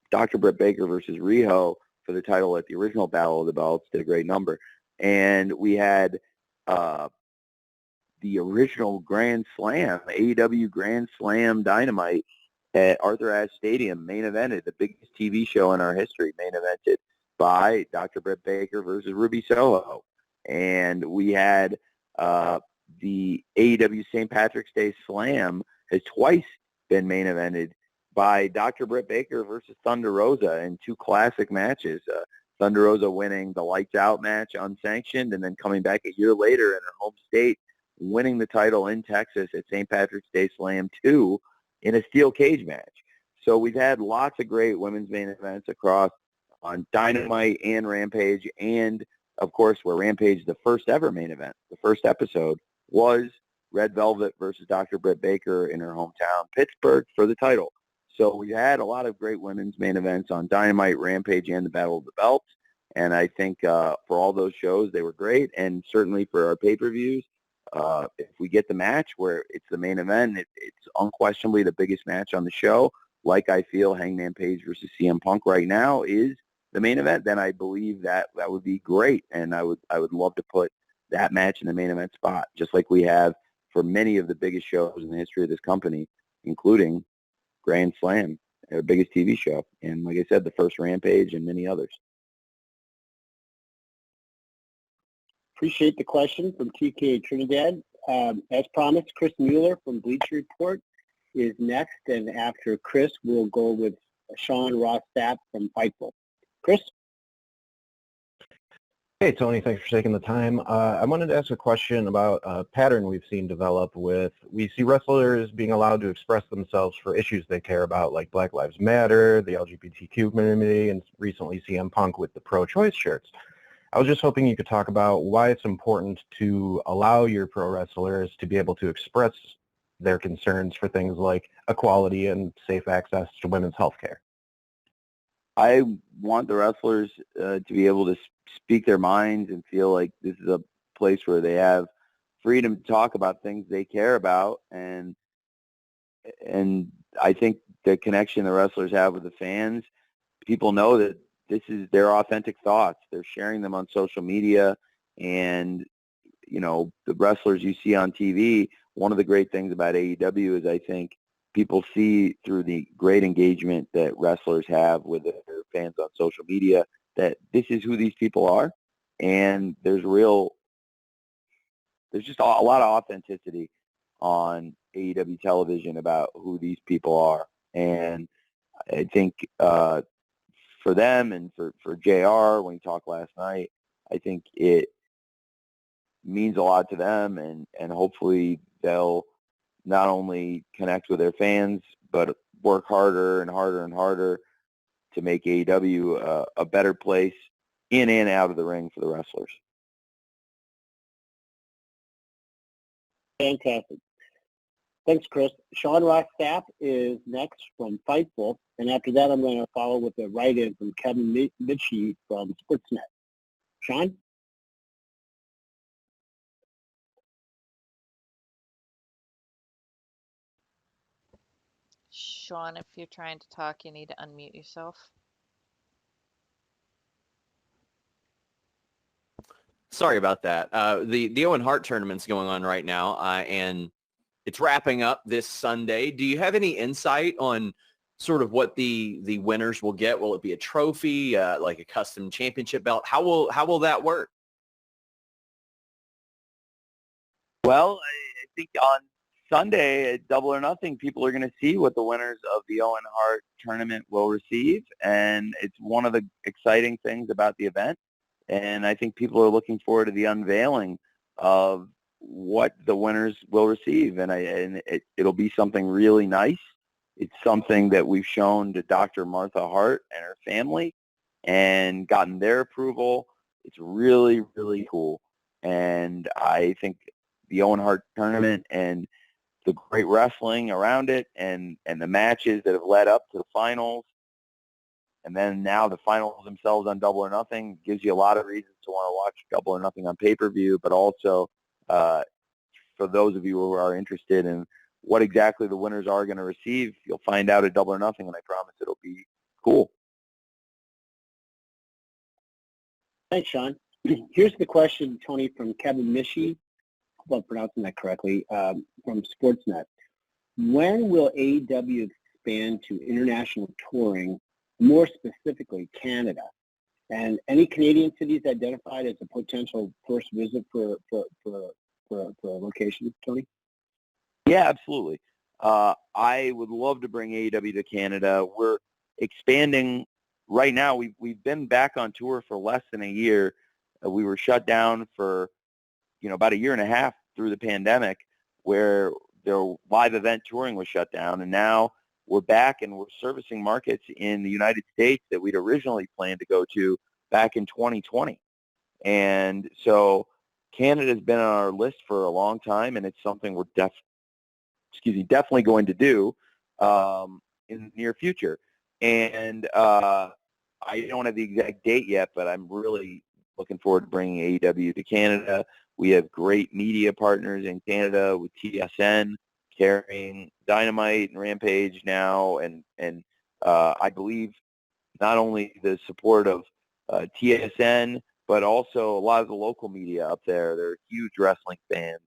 Dr. Britt Baker versus Riho for the title at the original Battle of the Belts. Did a great number. And we had the original Grand Slam, AEW Grand Slam Dynamite at Arthur Ashe Stadium, main evented, the biggest TV show in our history, main evented by Dr. Britt Baker versus Ruby Soho. And we had the AEW St. Patrick's Day Slam has twice been main evented by Dr. Britt Baker versus Thunder Rosa in 2 classic matches. Thunder Rosa winning the Lights Out match unsanctioned, and then coming back a year later in her home state, winning the title in Texas at St. Patrick's Day Slam 2 in a steel cage match. So we've had lots of great women's main events across on Dynamite and Rampage, and of course where Rampage, the first ever main event, the first episode, was Red Velvet versus Dr. Britt Baker in her hometown, Pittsburgh, for the title. So we had a lot of great women's main events on Dynamite, Rampage, and the Battle of the Belts. And I think for all those shows, they were great. And certainly for our pay-per-views, if we get the match where it's the main event, it's unquestionably the biggest match on the show, like I feel Hangman Page versus CM Punk right now is the main event, then I believe that would be great. And I would love to put that match in the main event spot, just like we have for many of the biggest shows in the history of this company, including Grand Slam, our biggest TV show. And like I said, the first Rampage and many others. Appreciate the question from TK Trinidad. As promised, Chris Mueller from Bleacher Report is next. And after Chris, we'll go with Sean Ross Sapp from Fightful. Chris? Hey, Tony, thanks for taking the time. I wanted to ask a question about a pattern we've seen develop we see wrestlers being allowed to express themselves for issues they care about, like Black Lives Matter, the LGBTQ community, and recently CM Punk with the pro-choice shirts. I was just hoping you could talk about why it's important to allow your pro wrestlers to be able to express their concerns for things like equality and safe access to women's health care. I want the wrestlers to be able to speak their minds and feel like this is a place where they have freedom to talk about things they care about, and I think the connection the wrestlers have with the fans, people know that this is their authentic thoughts. They're sharing them on social media, and the wrestlers you see on TV, one of the great things about AEW is I think people see through the great engagement that wrestlers have with their fans on social media that this is who these people are, and there's just a lot of authenticity on AEW television about who these people are. And I think for them and for JR, when he talked last night, I think it means a lot to them, and hopefully they'll not only connect with their fans, but work harder and harder and harder to make AEW a better place in and out of the ring for the wrestlers. Fantastic. Thanks, Chris. Sean Ross Sapp is next from Fightful, and after that I'm going to follow with a write-in from Kevin Mitchie from Sportsnet. Sean? Sean, if you're trying to talk, you need to unmute yourself. Sorry about that. The Owen Hart tournament's going on right now, and it's wrapping up this Sunday. Do you have any insight on sort of what the winners will get? Will it be a trophy, like a custom championship belt? How will that work? Well, I think on Sunday at Double or Nothing, people are going to see what the winners of the Owen Hart tournament will receive, and it's one of the exciting things about the event. And I think people are looking forward to the unveiling of what the winners will receive, and it'll be something really nice. It's something that we've shown to Dr. Martha Hart and her family and gotten their approval. It's really, really cool. And I think the Owen Hart tournament and the great wrestling around it and the matches that have led up to the finals, and then now the finals themselves on Double or Nothing, gives you a lot of reasons to want to watch Double or Nothing on pay-per-view, but also for those of you who are interested in what exactly the winners are going to receive, you'll find out at Double or Nothing, and I promise it'll be cool. Thanks, Sean. Here's the question, Tony, from Kevin Mitchie. I hope I'm pronouncing that correctly, from Sportsnet. When will AEW expand to international touring, more specifically Canada? And any Canadian cities identified as a potential first visit for a location, Tony? Yeah, absolutely. I would love to bring AEW to Canada. We're expanding right now. We've been back on tour for less than a year. We were shut down for about a year and a half through the pandemic, where their live event touring was shut down, and now we're back and we're servicing markets in the United States that we'd originally planned to go to back in 2020. And so Canada's been on our list for a long time, and it's something we're definitely going to do in the near future. And I don't have the exact date yet, but I'm really looking forward to bringing AEW to Canada. We have great media partners in Canada with TSN carrying Dynamite and Rampage now, and I believe not only the support of TSN, but also a lot of the local media up there. They're huge wrestling fans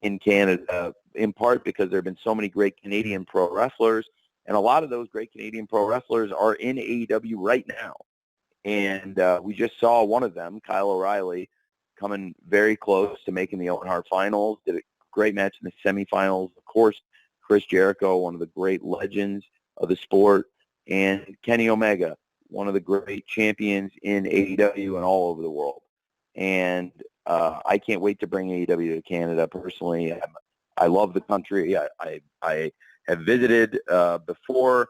in Canada, in part because there have been so many great Canadian pro wrestlers, and a lot of those great Canadian pro wrestlers are in AEW right now. And we just saw one of them, Kyle O'Reilly, coming very close to making the Owen Hart finals, did a great match in the semifinals. Of course, Chris Jericho, one of the great legends of the sport, and Kenny Omega, one of the great champions in AEW and all over the world. and I can't wait to bring AEW to Canada. Personally, I love the country. I have visited before.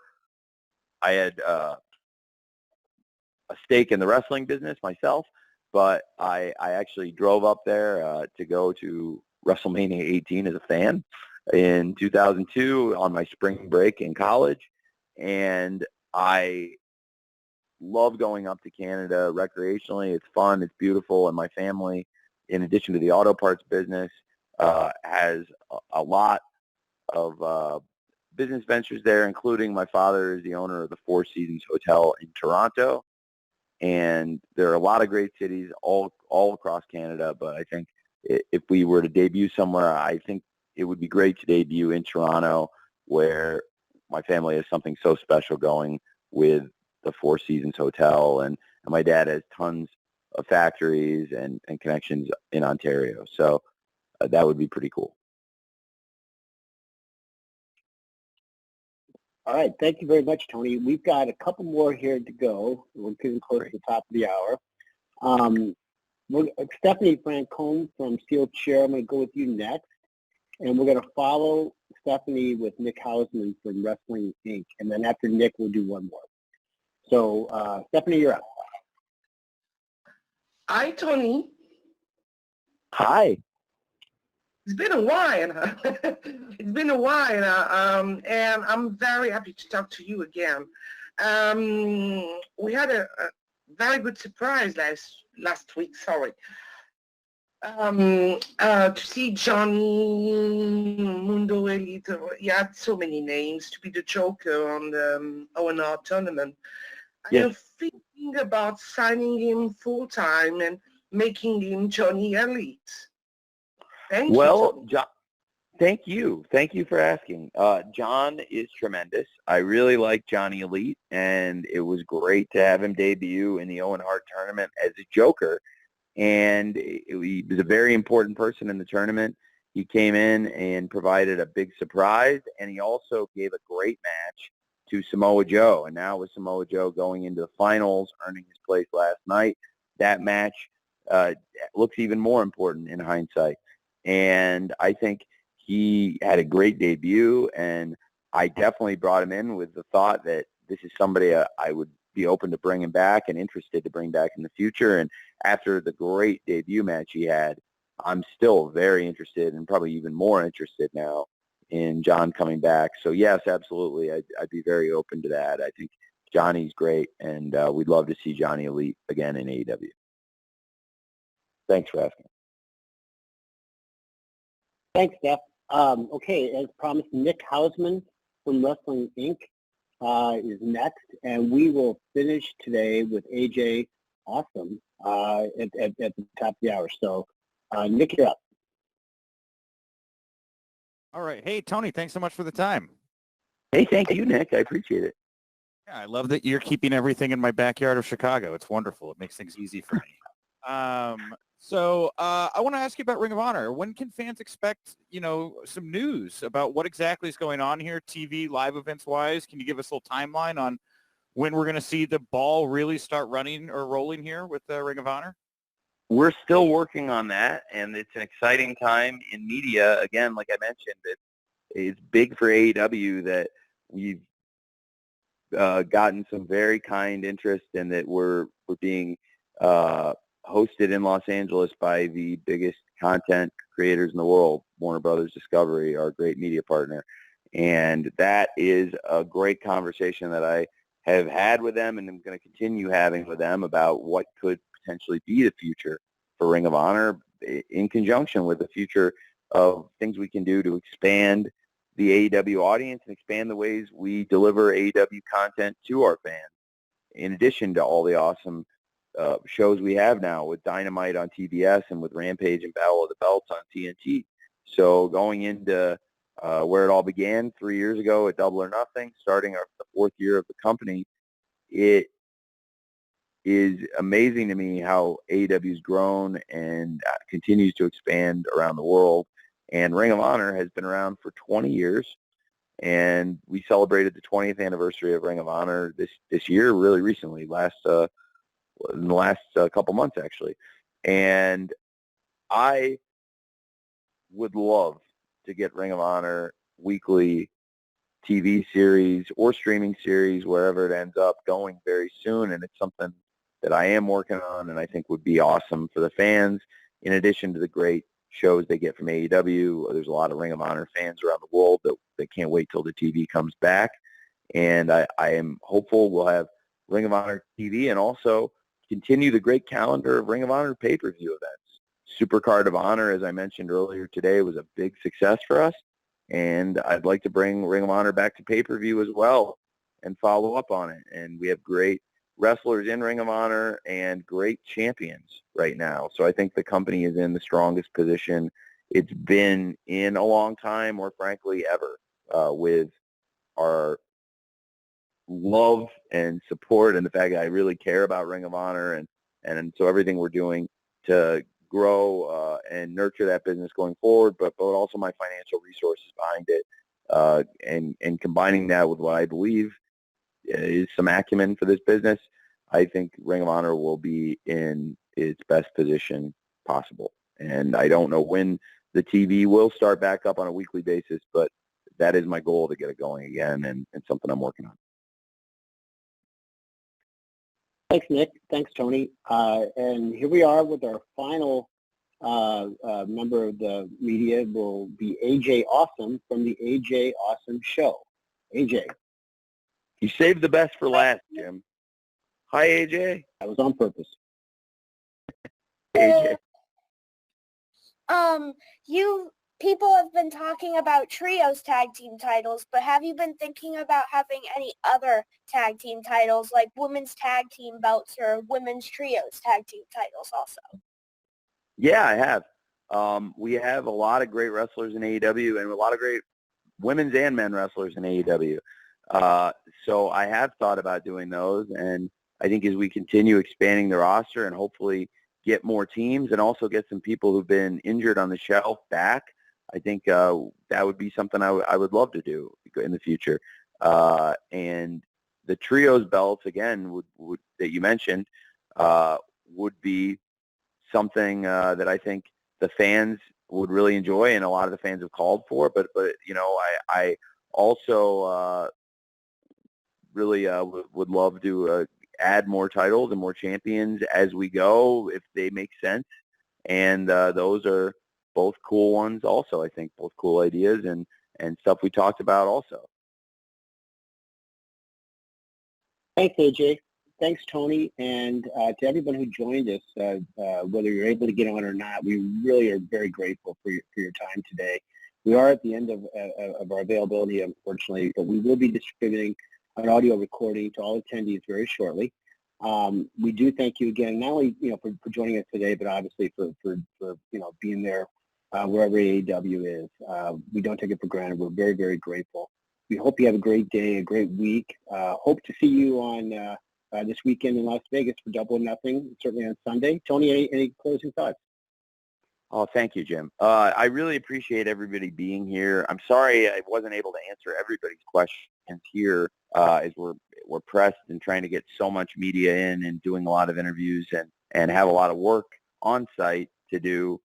I had a stake in the wrestling business myself, but I actually drove up there to go to WrestleMania 18 as a fan in 2002 on my spring break in college, and I love going up to Canada recreationally. It's fun, it's beautiful, and my family, in addition to the auto parts business, has a lot of business ventures there, including my father is the owner of the Four Seasons Hotel in Toronto. And there are a lot of great cities all across Canada, but I think if we were to debut somewhere, I think it would be great to debut in Toronto, where my family has something so special going with the Four Seasons Hotel, and my dad has tons of factories and connections in Ontario. So that would be pretty cool. All right. Thank you very much, Tony. We've got a couple more here to go. We're getting close to the top of the hour. Stephanie Francombe from Steel Chair, I'm going to go with you next. And we're going to follow Stephanie with Nick Hausman from Wrestling Inc. And then after Nick, we'll do one more. So, Stephanie, you're up. Hi, Tony. Hi. It's been a while. It's been a while, and I'm very happy to talk to you again. We had a very good surprise last week. Sorry. To see Johnny Mundo Elite. He had so many names to be the Joker on the O&R tournament. Yes. I'm thinking about signing him full-time and making him Johnny Elite. Thank Well, you. John, thank you. Thank you for asking. John is tremendous. I really like Johnny Elite, and it was great to have him debut in the Owen Hart tournament as a Joker. And he was a very important person in the tournament. He came in and provided a big surprise, and he also gave a great match to Samoa Joe. And now with Samoa Joe going into the finals, earning his place last night, that match looks even more important in hindsight. And I think he had a great debut, and I definitely brought him in with the thought that this is somebody I would be open to bringing back and interested to bring back in the future. And after the great debut match he had, I'm still very interested and probably even more interested now in John coming back. So yes, absolutely. I'd be very open to that. I think Johnny's great, and we'd love to see Johnny Elite again in AEW. Thanks for asking. Thanks, Steph. Okay, as promised, Nick Hausman from Wrestling Inc. Is next, and we will finish today with AJ Awesome at the top of the hour. So, Nick, you're up. All right. Hey, Tony, thanks so much for the time. Hey, thank you, Nick. I appreciate it. Yeah, I love that you're keeping everything in my backyard of Chicago. It's wonderful. It makes things easy for me. So I want to ask you about Ring of Honor. When can fans expect, some news about what exactly is going on here, TV, live events-wise? Can you give us a little timeline on when we're going to see the ball really start running or rolling here with Ring of Honor? We're still working on that, and it's an exciting time in media. Again, like I mentioned, it's big for AEW that we've gotten some very kind interest, and that we're being hosted in Los Angeles by the biggest content creators in the world, Warner Brothers Discovery, our great media partner. And that is a great conversation that I have had with them, and I'm going to continue having with them about what could potentially be the future for Ring of Honor in conjunction with the future of things we can do to expand the AEW audience and expand the ways we deliver AEW content to our fans, in addition to all the awesome shows we have now with Dynamite on TBS and with Rampage and Battle of the Belts on TNT. So going into where it all began 3 years ago at Double or Nothing, starting the fourth year of the company, it is amazing to me how AEW's grown and continues to expand around the world. And Ring of Honor has been around for 20 years, and we celebrated the 20th anniversary of Ring of Honor this year, really recently, in the last couple months, actually. And I would love to get Ring of Honor weekly TV series or streaming series, wherever it ends up, going very soon. And it's something that I am working on and I think would be awesome for the fans. In addition to the great shows they get from AEW, there's a lot of Ring of Honor fans around the world that can't wait till the TV comes back. And I am hopeful we'll have Ring of Honor TV and also continue the great calendar of Ring of Honor pay-per-view events. Supercard of Honor, as I mentioned earlier today, was a big success for us. And I'd like to bring Ring of Honor back to pay-per-view as well and follow up on it. And we have great wrestlers in Ring of Honor and great champions right now. So I think the company is in the strongest position it's been in a long time, or frankly ever, with our love and support and the fact that I really care about Ring of Honor. And so everything we're doing to grow and nurture that business going forward, but also my financial resources behind it, and combining that with what I believe is some acumen for this business, I think Ring of Honor will be in its best position possible. And I don't know when the TV will start back up on a weekly basis, but that is my goal, to get it going again, and something I'm working on. Thanks, Nick. Thanks, Tony. And here we are with our final member of the media. Will be AJ Awesome from the AJ Awesome Show. AJ. You saved the best for last, Jim. Hi, AJ. That was on purpose. AJ. People have been talking about trios tag team titles, but have you been thinking about having any other tag team titles, like women's tag team belts or women's trios tag team titles also? Yeah, I have. We have a lot of great wrestlers in AEW and a lot of great women's and men wrestlers in AEW. So I have thought about doing those, and I think as we continue expanding the roster and hopefully get more teams and also get some people who've been injured on the shelf back, I think that would be something I would love to do in the future. And the trios belts, again, would that you mentioned, would be something that I think the fans would really enjoy, and a lot of the fans have called for. But you know, I also really would love to add more titles and more champions as we go, if they make sense. And those are both cool ones also, I think, both cool ideas and stuff we talked about also. Thanks, AJ. Thanks, Tony. And to everyone who joined us, whether you're able to get on or not, we really are very grateful for your time today. We are at the end of our availability, unfortunately, but we will be distributing an audio recording to all attendees very shortly. We do thank you again, not only for joining us today, but obviously for being there wherever AEW is. We don't take it for granted. We're very, very grateful. We hope you have a great day, a great week. Hope to see you on this weekend in Las Vegas for Double or Nothing, certainly on Sunday. Tony, any closing thoughts? Oh, thank you, Jim. I really appreciate everybody being here. I'm sorry I wasn't able to answer everybody's questions here, as we're pressed and trying to get so much media in and doing a lot of interviews and have a lot of work on site to do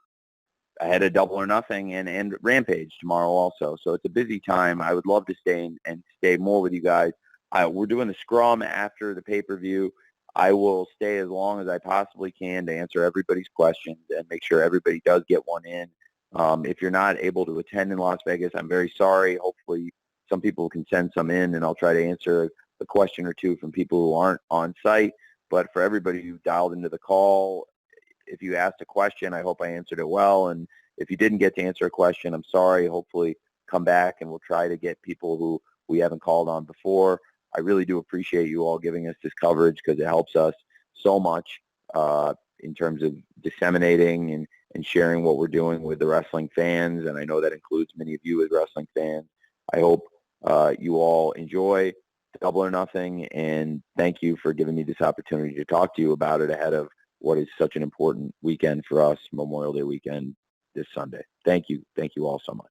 ahead of Double or Nothing and Rampage tomorrow also. So it's a busy time. I would love to stay and stay more with you guys. We're doing the scrum after the pay-per-view. I will stay as long as I possibly can to answer everybody's questions and make sure everybody does get one in. If you're not able to attend in Las Vegas, I'm very sorry. Hopefully some people can send some in, and I'll try to answer a question or two from people who aren't on site. But for everybody who dialed into the call, if you asked a question, I hope I answered it well. And if you didn't get to answer a question, I'm sorry. Hopefully come back and we'll try to get people who we haven't called on before. I really do appreciate you all giving us this coverage, because it helps us so much in terms of disseminating and sharing what we're doing with the wrestling fans. And I know that includes many of you as wrestling fans. I hope you all enjoy Double or Nothing, and thank you for giving me this opportunity to talk to you about it ahead of what is such an important weekend for us, Memorial Day weekend this Sunday. Thank you. Thank you all so much.